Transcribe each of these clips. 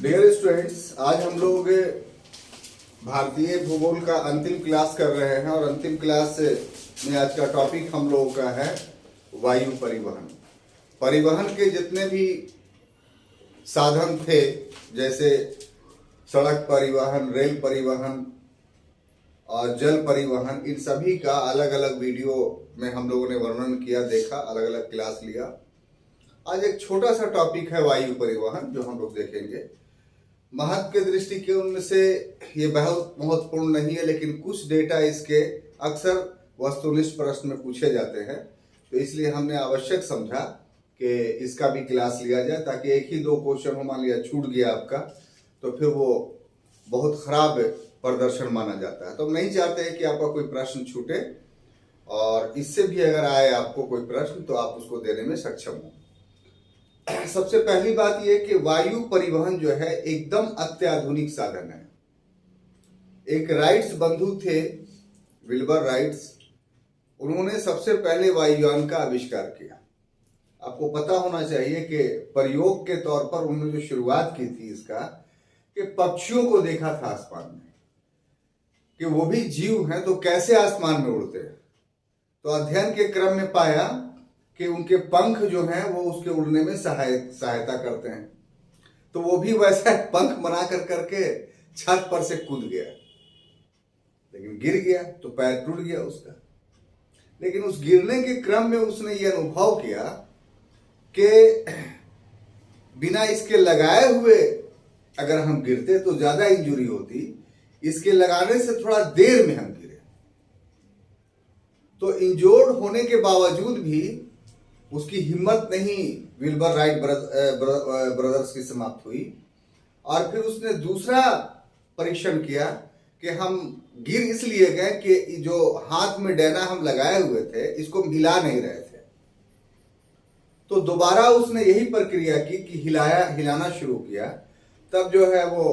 Dear students, आज हम लोग भारतीय भूगोल का अंतिम क्लास कर रहे हैं और अंतिम क्लास में आज का टॉपिक हम लोगों का है वायु परिवहन। परिवहन के जितने भी साधन थे, जैसे सड़क परिवहन, रेल परिवहन और जल परिवहन, इन सभी का अलग अलग वीडियो में हम लोगों ने वर्णन किया, देखा, अलग अलग क्लास लिया। आज एक छोटा सा टॉपिक है वायु परिवहन, जो हम लोग देखेंगे। महत्व के दृष्टिकोण से ये बहुत महत्वपूर्ण नहीं है, लेकिन कुछ डेटा इसके अक्सर वस्तुनिष्ठ प्रश्न में पूछे जाते हैं, तो इसलिए हमने आवश्यक समझा कि इसका भी क्लास लिया जाए, ताकि एक ही दो क्वेश्चन हो, मान लिया छूट गया आपका, तो फिर वो बहुत खराब प्रदर्शन माना जाता है। तो हम नहीं चाहते हैं कि आपका कोई प्रश्न छूटे, और इससे भी अगर आए आपको कोई प्रश्न तो आप उसको देने में सक्षम हो। सबसे पहली बात यह कि वायु परिवहन जो है एकदम अत्याधुनिक साधन है। एक राइट्स बंधु थे, विल्बर राइट्स, उन्होंने सबसे पहले वायुयान का आविष्कार किया। आपको पता होना चाहिए कि प्रयोग के तौर पर उन्होंने जो शुरुआत की थी इसका, कि पक्षियों को देखा था आसमान में कि वो भी जीव हैं, तो कैसे आसमान में उड़ते हैं। तो अध्ययन के क्रम में पाया कि उनके पंख जो हैं वो उसके उड़ने में सहायता करते हैं। तो वो भी वैसा पंख बना करके छत पर से कूद गया, लेकिन गिर गया तो पैर टूट गया उसका। लेकिन उस गिरने के क्रम में उसने ये अनुभव किया कि बिना इसके लगाए हुए अगर हम गिरते तो ज्यादा इंजुरी होती, इसके लगाने से थोड़ा देर में हम गिरे। तो इंजोर्ड होने के बावजूद भी उसकी हिम्मत नहीं विल्बर राइट ब्रदर्स की समाप्त हुई, और फिर उसने दूसरा परीक्षण किया कि हम गिर इसलिए गए कि जो हाथ में डैना हम लगाए हुए थे इसको हिला नहीं रहे थे। तो दोबारा उसने यही प्रक्रिया की कि हिलाना शुरू किया। तब जो है वो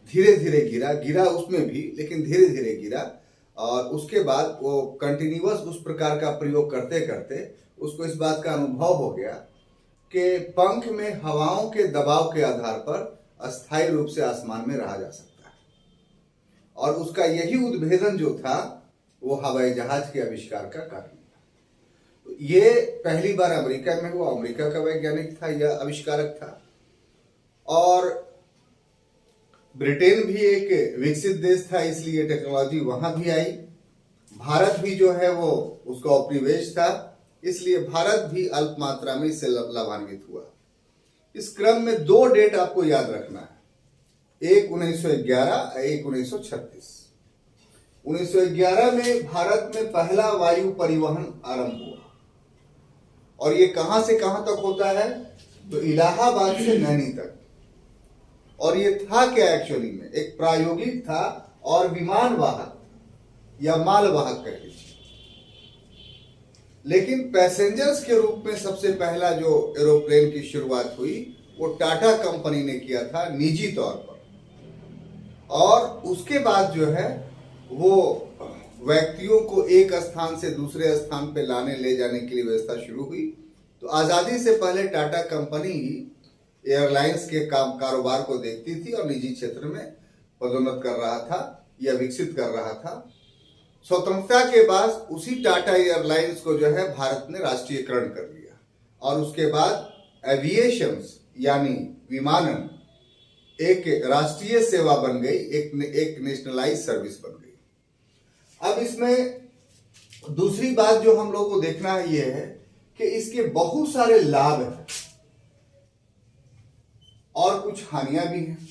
धीरे धीरे गिरा उसमें भी, लेकिन धीरे धीरे गिरा। और उसके बाद वो कंटिन्यूअस उस प्रकार का प्रयोग करते करते उसको इस बात का अनुभव हो गया कि पंख में हवाओं के दबाव के आधार पर अस्थायी रूप से आसमान में रहा जा सकता है। और उसका यही उद्भेदन जो था वो हवाई जहाज के आविष्कार का कारण था। तो ये पहली बार अमेरिका में हुआ। अमेरिका का वैज्ञानिक था, यह आविष्कारक था। और ब्रिटेन भी एक विकसित देश था, इसलिए टेक्नोलॉजी वहां भी आई। भारत भी जो है वो उसका उपनिवेश था, इसलिए भारत भी अल्प मात्रा में इससे लाभान्वित हुआ। इस क्रम में दो डेट आपको याद रखना है, एक 1911, एक 1936। 1911 में भारत में पहला वायु परिवहन आरंभ हुआ, और ये कहां से कहां तक होता है, तो इलाहाबाद से नैनी तक। और ये था क्या, एक्चुअली में एक प्रायोगिक था और विमान वाहक या माल वाहक कह लीजिए। लेकिन पैसेंजर्स के रूप में सबसे पहला जो एरोप्लेन की शुरुआत हुई वो टाटा कंपनी ने किया था, निजी तौर पर। और उसके बाद जो है वो व्यक्तियों को एक स्थान से दूसरे स्थान पे लाने ले जाने के लिए व्यवस्था शुरू हुई। तो आजादी से पहले टाटा कंपनी ही एयरलाइंस के कारोबार को देखती थी और निजी क्षेत्र में पदोन्नत कर रहा था या विकसित कर रहा था। स्वतंत्रता के बाद उसी टाटा एयरलाइंस को जो है भारत ने राष्ट्रीयकरण कर लिया, और उसके बाद एविएशन यानी विमानन एक राष्ट्रीय सेवा बन गई, एक नेशनलाइज सर्विस बन गई। अब इसमें दूसरी बात जो हम लोगों को देखना है ये है कि इसके बहुत सारे लाभ हैं और कुछ हानियां भी हैं।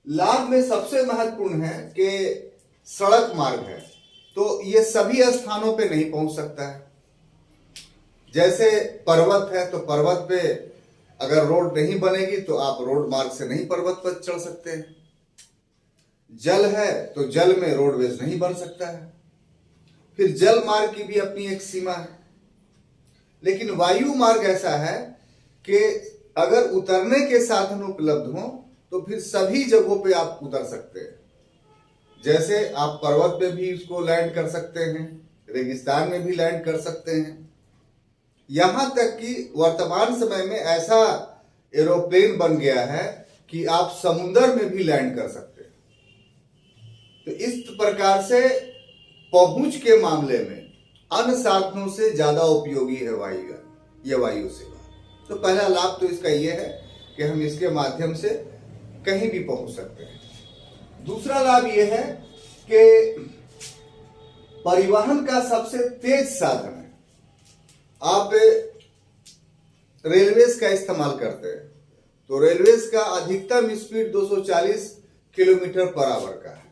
लाभ में सबसे महत्वपूर्ण है कि सड़क मार्ग है, तो ये सभी स्थानों पे नहीं पहुंच सकता है। जैसे पर्वत है, तो पर्वत पे अगर रोड नहीं बनेगी तो आप रोड मार्ग से नहीं पर्वत पर चढ़ सकते हैं। जल है तो जल में रोडवेज नहीं बन सकता है। फिर जल मार्ग की भी अपनी एक सीमा है। लेकिन वायु मार्ग ऐसा है कि अगर उतरने के साधन उपलब्ध हो तो फिर सभी जगहों पे आप उतर सकते हैं। जैसे आप पर्वत पे भी इसको लैंड कर सकते हैं, रेगिस्तान में भी लैंड कर सकते हैं। यहां तक कि वर्तमान समय में ऐसा एरोप्लेन बन गया है कि आप समुंदर में भी लैंड कर सकते हैं। तो इस प्रकार से पहुंच के मामले में अन्य साधनों से ज्यादा उपयोगी है वायु सेवा। तो पहला लाभ तो इसका यह है कि हम इसके माध्यम से कहीं भी पहुंच सकते हैं। दूसरा लाभ यह है कि परिवहन का सबसे तेज साधन है। आप रेलवेज का इस्तेमाल करते हैं तो रेलवेज का अधिकतम स्पीड 240 किलोमीटर पर आवर का है।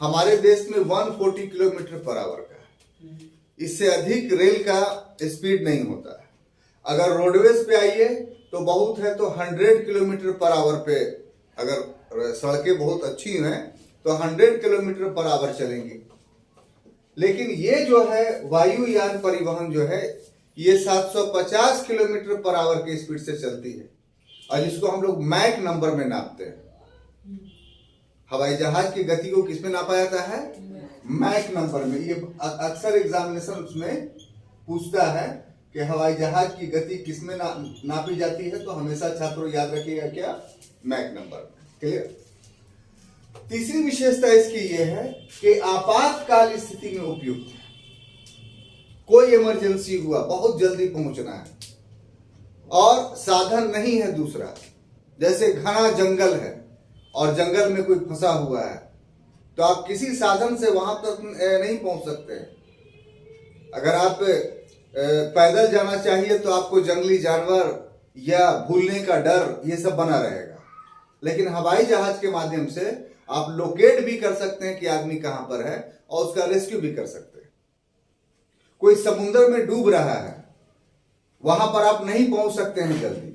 हमारे देश में 140 किलोमीटर पर आवर का है। इससे अधिक रेल का स्पीड नहीं होता है। अगर रोडवेज पे आइए तो बहुत है तो 100 किलोमीटर पर आवर पे, अगर सड़कें बहुत अच्छी हैं तो 100 किलोमीटर पर आवर चलेंगी। लेकिन ये जो है वायुयान परिवहन जो है ये 750 किलोमीटर पर आवर की स्पीड से चलती है और जिसको हम लोग मैक नंबर में नापते हैं। हवाई जहाज की गति को किसमें नापा जाता है? मैक नंबर में। ये अक्सर एग्जामिनेशन में पूछता है कि हवाई जहाज की गति किसमें नापी जाती है, तो हमेशा छात्रों याद रखिएगा क्या? Mach number. क्लियर? तीसरी विशेषता इसकी यह है कि आपातकाल स्थिति में उपयुक्त है। कोई इमरजेंसी हुआ, बहुत जल्दी पहुंचना है और साधन नहीं है दूसरा, जैसे घना जंगल है और जंगल में कोई फंसा हुआ है तो आप किसी साधन से वहां तक नहीं पहुंच सकते। अगर आप पैदल जाना चाहिए तो आपको जंगली जानवर या भूलने का डर ये सब बना रहेगा। लेकिन हवाई जहाज के माध्यम से आप लोकेट भी कर सकते हैं कि आदमी कहां पर है और उसका रेस्क्यू भी कर सकते हैं। कोई समुद्र में डूब रहा है, वहां पर आप नहीं पहुंच सकते हैं जल्दी,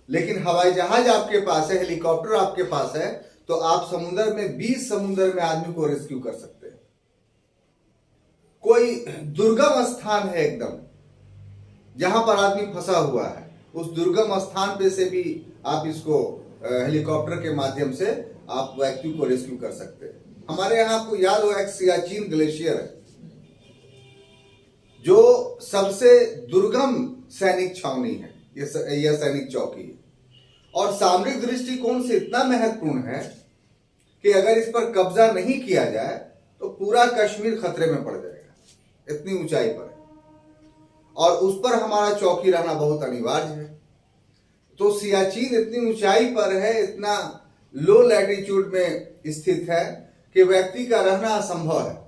लेकिन हवाई जहाज आपके पास है, हेलीकॉप्टर आपके पास है, तो आप समुद्र में 20 समुद्र में आदमी को रेस्क्यू कर सकते हैं। कोई दुर्गम स्थान है एकदम जहां पर आदमी फंसा हुआ है, उस दुर्गम स्थान पे से भी आप इसको हेलीकॉप्टर के माध्यम से आप व्यक्ति को रेस्क्यू कर सकते हैं। हमारे यहाँ आपको याद होगा एक सियाचिन ग्लेशियर है जो सबसे दुर्गम सैनिक छावनी है, यह सैनिक चौकी है और सामरिक दृष्टिकोण से इतना महत्वपूर्ण है कि अगर इस पर कब्जा नहीं किया जाए तो पूरा कश्मीर खतरे में पड़ जाएगा, इतनी ऊंचाई पर है और उस पर हमारा चौकी रहना बहुत अनिवार्य है। तो सियाचिन इतनी ऊंचाई पर है, इतना लो लैटिट्यूड में स्थित है कि व्यक्ति का रहना असंभव है।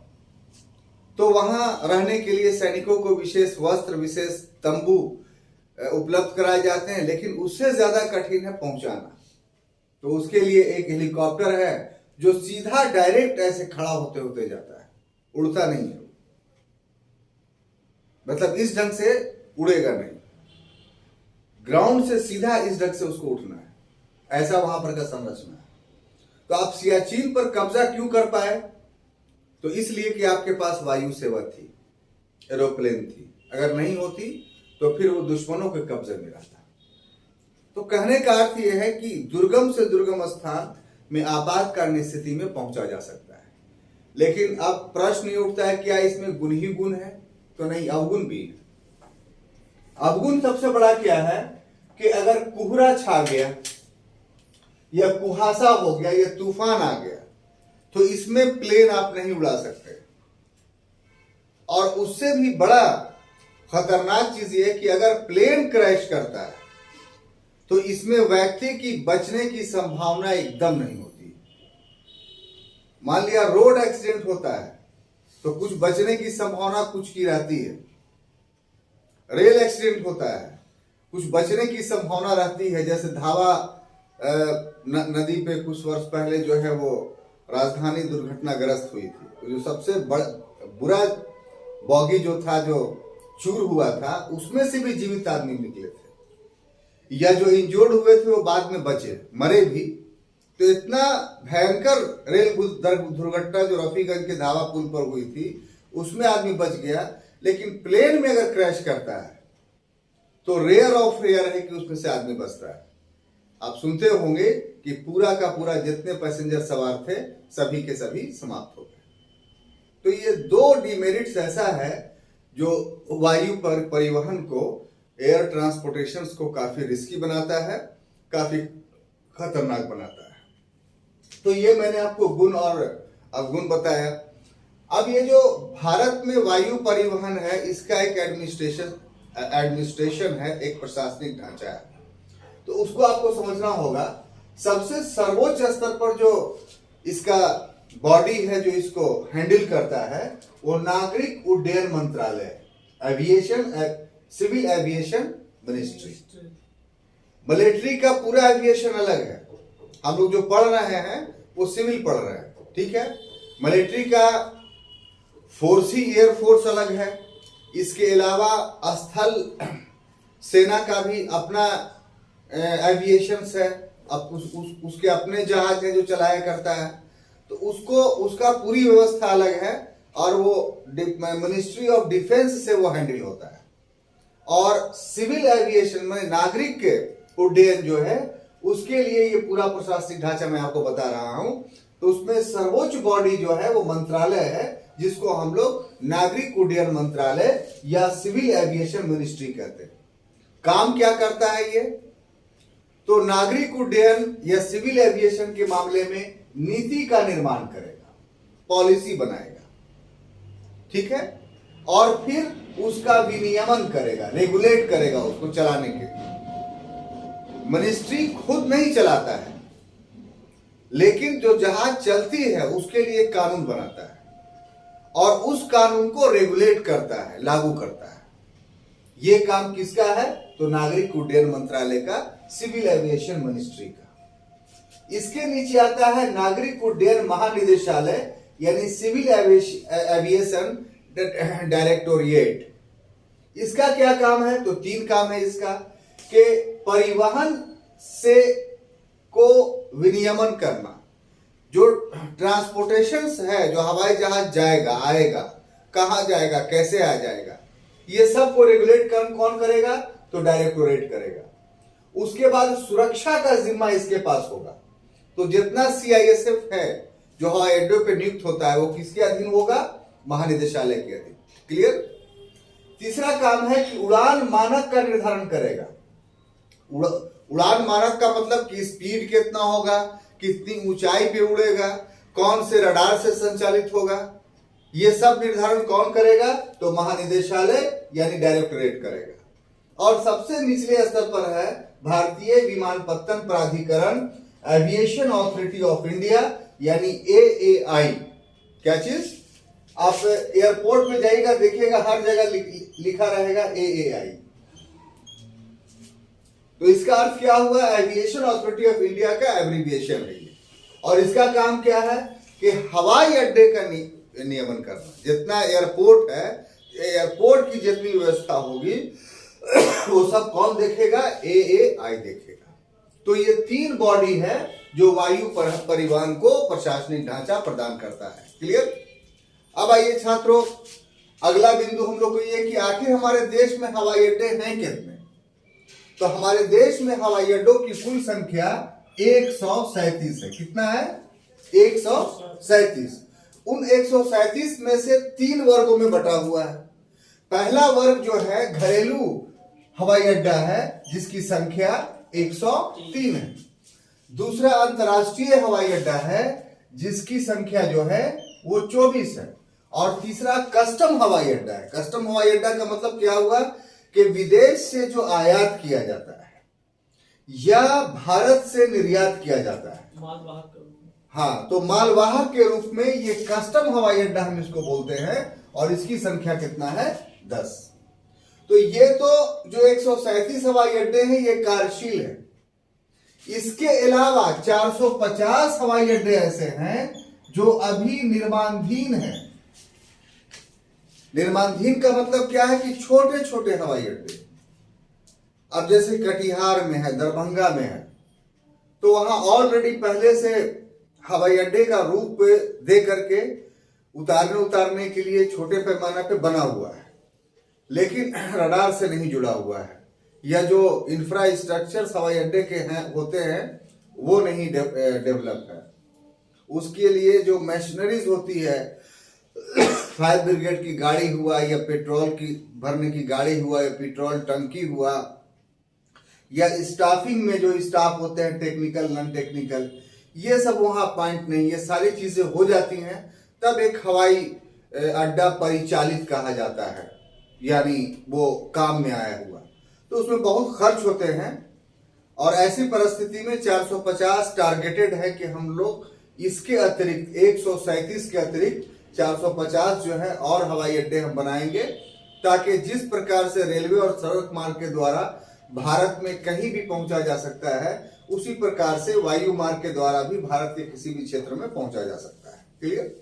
तो वहां रहने के लिए सैनिकों को विशेष वस्त्र, विशेष तंबू उपलब्ध कराए जाते हैं, लेकिन उससे ज्यादा कठिन है पहुंचाना। तो उसके लिए एक हेलीकॉप्टर है जो सीधा डायरेक्ट ऐसे खड़ा होते होते जाता है, उड़ता नहीं है, मतलब इस ढंग से उड़ेगा नहीं, ग्राउंड से सीधा इस ढंग से उसको उठना है, ऐसा वहां पर का संरचना है। तो आप सियाचिन पर कब्जा क्यों कर पाए? तो इसलिए कि आपके पास वायु सेवा थी, एरोप्लेन थी। अगर नहीं होती तो फिर वो दुश्मनों के कब्जे में रहता। तो कहने का अर्थ यह है कि दुर्गम से दुर्गम स्थान में आपातकालीन स्थिति में पहुंचा जा सकता है। लेकिन अब प्रश्न ये उठता है क्या इसमें गुण ही गुण है? तो नहीं, अवगुण भी है। अवगुण सबसे बड़ा क्या है कि अगर कोहरा छा गया या कुहासा हो गया या तूफान आ गया तो इसमें प्लेन आप नहीं उड़ा सकते। और उससे भी बड़ा खतरनाक चीज ये है कि अगर प्लेन क्रैश करता है तो इसमें व्यक्ति की बचने की संभावना एकदम नहीं होती। मान लिया रोड एक्सीडेंट होता है तो कुछ बचने की संभावना कुछ की रहती है, रेल एक्सीडेंट होता है कुछ बचने की संभावना रहती है। जैसे धावा नदी पे कुछ वर्ष पहले जो है वो राजधानी दुर्घटनाग्रस्त हुई थी, तो जो सबसे बुरा बॉगी जो था, जो चूर हुआ था, उसमें से भी जीवित आदमी निकले थे, या जो इंजोर्ड हुए थे वो बाद में बचे, मरे भी। तो इतना भयंकर रेल दुर्घटना जो रफीगंज के धावा पुल पर हुई थी उसमें आदमी बच गया। लेकिन प्लेन में अगर क्रैश करता है तो रेयर ऑफ रेयर है कि उसमें से आदमी बचता है। आप सुनते होंगे कि पूरा का पूरा जितने पैसेंजर सवार थे सभी के सभी समाप्त हो गए। तो ये दो डिमेरिट्स ऐसा है जो वायु पर परिवहन को, एयर ट्रांसपोर्टेशन को काफी रिस्की बनाता है, काफी खतरनाक बनाता है। तो ये मैंने आपको गुण और अवगुण बताया। अब ये जो भारत में वायु परिवहन है, इसका एक एडमिनिस्ट्रेशन है, एक प्रशासनिक ढांचा है। तो उसको आपको समझना होगा। सबसे सर्वोच्च स्तर पर जो इसका बॉडी है जो इसको हैंडल करता है, वो नागरिक उड्डयन मंत्रालय, सिविल एविएशन मिनिस्ट्री। मिलिट्री का पूरा एविएशन अलग है। हम लोग जो पढ़ रहे हैं वो सिविल पढ़ रहे हैं, ठीक है। मिलिट्री का फोर्स ही एयरफोर्स अलग है। इसके अलावा स्थल सेना का भी अपना एविएशन है, अब उसके अपने जहाज है जो चलाया करता है। तो उसका पूरी व्यवस्था अलग है और वो मिनिस्ट्री ऑफ डिफेंस से वो हैंडल होता है। और सिविल एविएशन में नागरिक उड्डयन जो है, उसके लिए ये पूरा प्रशासनिक ढांचा मैं आपको बता रहा हूं। तो उसमें सर्वोच्च बॉडी जो है वो मंत्रालय है, जिसको हम लोग नागरिक उड्डयन मंत्रालय या सिविल एविएशन मिनिस्ट्री कहते हैं। काम क्या करता है ये? तो नागरिक उड्डयन या सिविल एविएशन के मामले में नीति का निर्माण करेगा, पॉलिसी बनाएगा, ठीक है, और फिर उसका विनियमन करेगा, रेगुलेट करेगा उसको चलाने के लिए। मिनिस्ट्री खुद नहीं चलाता है, लेकिन जो जहाज चलती है उसके लिए कानून बनाता है और उस कानून को रेगुलेट करता है, लागू करता है। यह काम किसका है? तो नागरिक उड्डयन मंत्रालय का, सिविल एविएशन मिनिस्ट्री का। इसके नीचे आता है नागरिक उड्डयन महानिदेशालय, यानी सिविल एविएशन डायरेक्टोरेट। इसका क्या काम है? तो 3 काम है इसका, कि परिवहन से को विनियमन करना, जो ट्रांसपोर्टेशन है, जो हवाई जहाज जाएगा, आएगा, कहां जाएगा, कैसे आ जाएगा, ये सब को रेगुलेट कौन करेगा? तो डायरेक्टोरेट करेगा। उसके बाद सुरक्षा का जिम्मा इसके पास होगा। तो जितना सीआईएसएफ है जो हवाई अड्डों पे नियुक्त होता है, वो किसके अधीन होगा? महानिदेशालय के अधीन। क्लियर? तीसरा काम है कि उड़ान मानक का निर्धारण करेगा। उड़ान मानक का मतलब कि स्पीड कितना होगा, कितनी ऊंचाई पे उड़ेगा, कौन से रडार से संचालित होगा, ये सब निर्धारण कौन करेगा? तो महानिदेशालय यानी डायरेक्टोरेट करेगा। और सबसे निचले स्तर पर है भारतीय विमानपत्तन प्राधिकरण, एविएशन अथॉरिटी ऑफ इंडिया, यानी एएआई। क्या चीज? आप एयरपोर्ट में जाइएगा, देखिएगा हर जगह लिखा रहेगा एएआई। तो इसका अर्थ क्या हुआ? एविएशन अथॉरिटी ऑफ इंडिया का एब्रिविएशन है ये। और इसका काम क्या है? कि हवाई अड्डे का नियमन करना। जितना एयरपोर्ट है, एयरपोर्ट की जितनी व्यवस्था होगी वो सब कौन देखेगा? एएआई देखेगा। तो ये 3 बॉडी है जो वायु परिवहन को प्रशासनिक ढांचा प्रदान करता है। क्लियर? अब आइए छात्रों, अगला बिंदु हम लोग को ये कि आखिर हमारे देश में हवाई अड्डे हैं कितने? तो हमारे देश में हवाई अड्डों की कुल संख्या 137 है। कितना है? 137। उन 137 में से 3 वर्गों में बटा हुआ है। पहला वर्ग जो है घरेलू हवाई अड्डा है, जिसकी संख्या 103 है। दूसरा अंतर्राष्ट्रीय हवाई अड्डा है, जिसकी संख्या जो है वो 24 है। और तीसरा कस्टम हवाई अड्डा है। कस्टम हवाई अड्डा का मतलब क्या हुआ? कि विदेश से जो आयात किया जाता है या भारत से निर्यात किया जाता है, मालवाहक। हाँ, तो मालवाहक के रूप में ये कस्टम हवाई अड्डा हम इसको बोलते हैं। और इसकी संख्या कितना है? 10। तो ये तो जो 137 हवाई अड्डे हैं ये कार्यशील है। इसके अलावा 450 हवाई अड्डे ऐसे हैं जो अभी निर्माणाधीन है। निर्माणाधीन का मतलब क्या है? कि छोटे छोटे हवाई अड्डे। अब जैसे कटिहार में है, दरभंगा में है, तो वहां ऑलरेडी पहले से हवाई अड्डे का रूप दे करके उतारने के लिए छोटे पैमाने पे बना हुआ है, लेकिन रडार से नहीं जुड़ा हुआ है, या जो इंफ्रास्ट्रक्चर हवाई अड्डे के होते हैं वो नहीं डेवलप है। उसके लिए जो मशीनरीज होती है, फायर ब्रिगेड की गाड़ी हुआ, या पेट्रोल की भरने की गाड़ी हुआ, या पेट्रोल टंकी हुआ, या स्टाफिंग में जो स्टाफ होते हैं टेक्निकल नॉन टेक्निकल, ये सब वहां पॉइंट नहीं, ये सारी चीजें हो जाती हैं तब एक हवाई अड्डा परिचालित कहा जाता है, यानी वो काम में आया हुआ। तो उसमें बहुत खर्च होते हैं और ऐसी परिस्थिति में 450 टारगेटेड है कि हम लोग इसके अतिरिक्त 137 के अतिरिक्त 450 जो है और हवाई अड्डे हम बनाएंगे, ताकि जिस प्रकार से रेलवे और सड़क मार्ग के द्वारा भारत में कहीं भी पहुंचा जा सकता है, उसी प्रकार से वायु मार्ग के द्वारा भी भारत के किसी भी क्षेत्र में पहुंचा जा सकता है। क्लियर?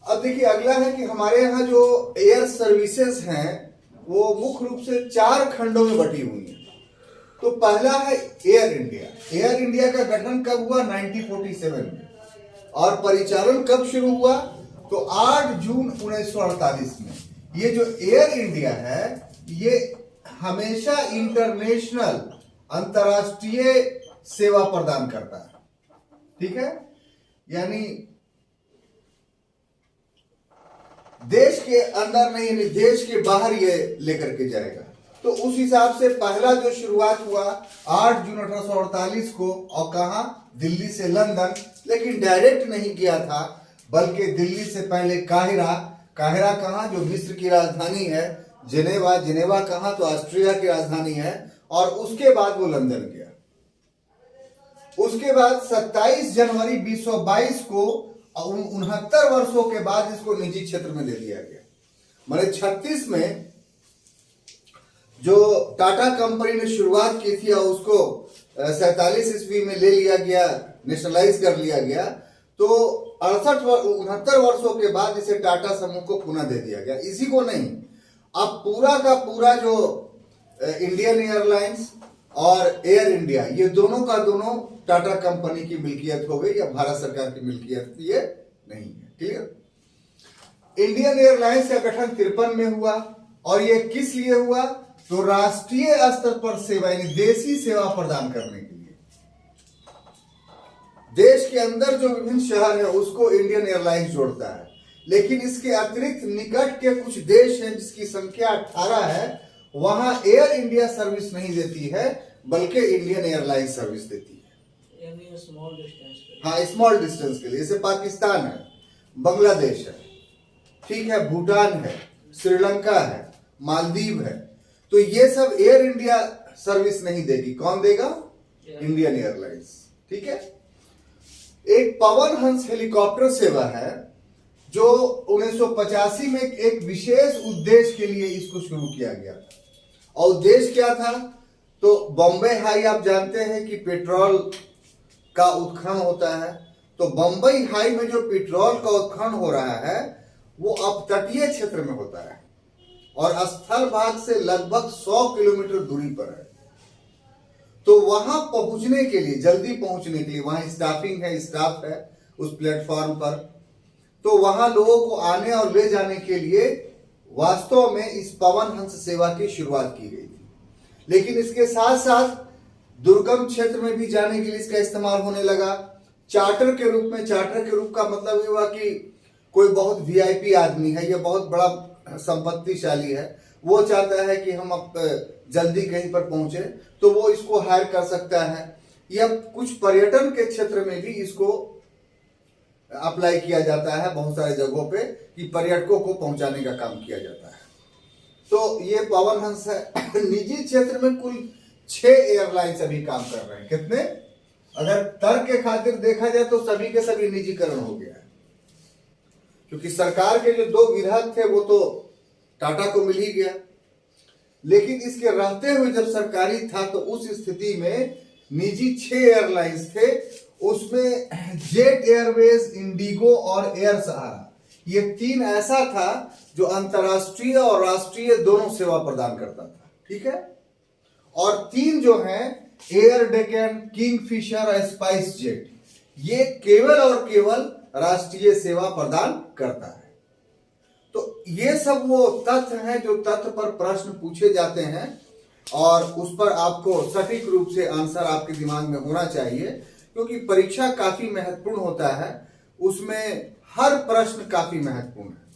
अब देखिए अगला है कि हमारे यहाँ जो एयर सर्विसेज हैं वो मुख्य रूप से 4 खंडों में बटी हुई हैं। तो पहला है एयर इंडिया। एयर इंडिया का गठन कब हुआ? 1947 में। और परिचालन कब शुरू हुआ? तो 8 जून 1948 में। ये जो एयर इंडिया है ये हमेशा इंटरनेशनल अंतर्राष्ट्रीय सेवा प्रदान करता है, ठीक है, यानी देश के अंदर नहीं, देश के बाहर ये लेकर के जाएगा। तो उस हिसाब से पहला जो शुरुआत हुआ 8 जून 1848 को, और कहा? दिल्ली से लंदन, लेकिन डायरेक्ट नहीं किया था, बल्कि दिल्ली से पहले काहिरा। काहिरा कहाँ? जो मिस्र की राजधानी है। जिनेवा, जिनेवा कहाँ? तो ऑस्ट्रिया की राजधानी है। और उसके बाद वो लंदन गया। उसके बाद 27 जनवरी 2022 को 69 वर्षों के बाद इसको निजी क्षेत्र में दे दिया गया। माने 36 में जो टाटा कंपनी ने शुरुआत की थी और उसको 47 ईस्वी में ले लिया गया, नेशनलाइज कर लिया गया, तो 69 वर्षों के बाद इसे टाटा समूह को पुनः दे दिया गया। इसी को नहीं, अब पूरा का पूरा जो इंडियन एयरलाइंस और एयर इंडिया, ये दोनों का दोनों टाटा कंपनी की मिल्कियत हो गई, या भारत सरकार की मिल्कियत ये नहीं है। क्लियर? इंडियन एयरलाइंस का गठन 53 में हुआ और ये किस लिए हुआ? तो राष्ट्रीय स्तर पर सेवा, यानी देशी सेवा प्रदान करने के लिए। देश के अंदर जो विभिन्न शहर है उसको इंडियन एयरलाइंस जोड़ता है, लेकिन इसके अतिरिक्त निकट के कुछ देश हैं जिसकी संख्या 18 है, वहां एयर इंडिया सर्विस नहीं देती है, बल्कि इंडियन एयरलाइंस सर्विस देती है। स्मॉल डिस्टेंस, हाँ, स्मॉल डिस्टेंस के लिए। जैसे पाकिस्तान है, बांग्लादेश है, ठीक है, भूटान है, श्रीलंका है, मालदीव है, तो ये सब एयर इंडिया सर्विस नहीं देगी। कौन देगा? इंडियन एयरलाइंस, ठीक है। एक पवन हंस हेलीकॉप्टर सेवा है जो 1985 में एक विशेष उद्देश्य के लिए इसको शुरू किया गया था। और उद्देश्य क्या था? तो बॉम्बे हाई, आप जानते हैं कि पेट्रोल का उत्खनन होता है, तो बंबई हाई में जो पेट्रोल का उत्खनन हो रहा है वो अपतटीय क्षेत्र में होता है और स्थल भाग से लगभग 100 किलोमीटर दूरी पर है। तो वहां पहुंचने के लिए, जल्दी पहुंचने के लिए, वहां स्टाफिंग है, स्टाफ है उस प्लेटफॉर्म पर, तो वहां लोगों को आने और ले जाने के लिए वास्तव में इस पवन हंस सेवा की शुरुआत की गई थी। लेकिन इसके साथ साथ दुर्गम क्षेत्र में भी जाने के लिए इसका इस्तेमाल होने लगा चार्टर के रूप में। चार्टर के रूप का मतलब ये हुआ कि कोई बहुत वीआईपी आदमी है या बहुत बड़ा संपत्तिशाली है, वो चाहता है कि हम अब जल्दी कहीं पर पहुंचे, तो वो इसको हायर कर सकता है। या कुछ पर्यटन के क्षेत्र में भी इसको अप्लाई किया जाता है बहुत सारे जगहों पे, कि पर्यटकों को पहुंचाने का काम किया जाता है। तो ये पवन हंस है। निजी क्षेत्र में कुल 6 एयरलाइंस अभी काम कर रहे हैं। कितने? अगर तर्क के खातिर देखा जाए तो सभी के सभी निजीकरण हो गया है, क्योंकि सरकार के जो 2 विधायक थे वो तो टाटा को मिल ही गया। लेकिन इसके रहते हुए जब सरकारी था तो उस स्थिति में निजी 6 एयरलाइंस थे, उसमें जेट एयरवेज, इंडिगो और एयर सहारा, ये 3 ऐसा था जो अंतरराष्ट्रीय और राष्ट्रीय दोनों सेवा प्रदान करता था, ठीक है। और 3 जो हैं, एयर डेक्कन, किंगफिशर और स्पाइस जेट, ये केवल और केवल राष्ट्रीय सेवा प्रदान करता है। तो ये सब वो तथ्य हैं जो तथ्य पर प्रश्न पूछे जाते हैं और उस पर आपको सटीक रूप से आंसर आपके दिमाग में होना चाहिए, क्योंकि परीक्षा काफी महत्वपूर्ण होता है, उसमें हर प्रश्न काफी महत्वपूर्ण है।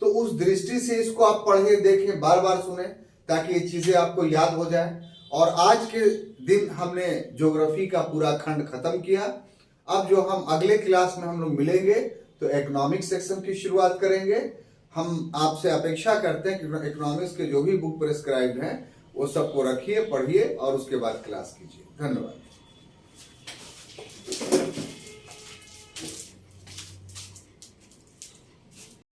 तो उस दृष्टि से इसको आप पढ़े, देखें, बार बार सुने, ताकि ये चीजें आपको याद हो जाए और आज के दिन हमने ज्योग्राफी का पूरा खंड खत्म किया। अब जो हम अगले क्लास में हम लोग मिलेंगे तो इकोनॉमिक्स सेक्शन की शुरुआत करेंगे। हम आपसे अपेक्षा करते हैं कि इकोनॉमिक्स के जो भी बुक प्रिस्क्राइब्ड हैं वो सबको रखिए, पढ़िए और उसके बाद क्लास कीजिए। धन्यवाद।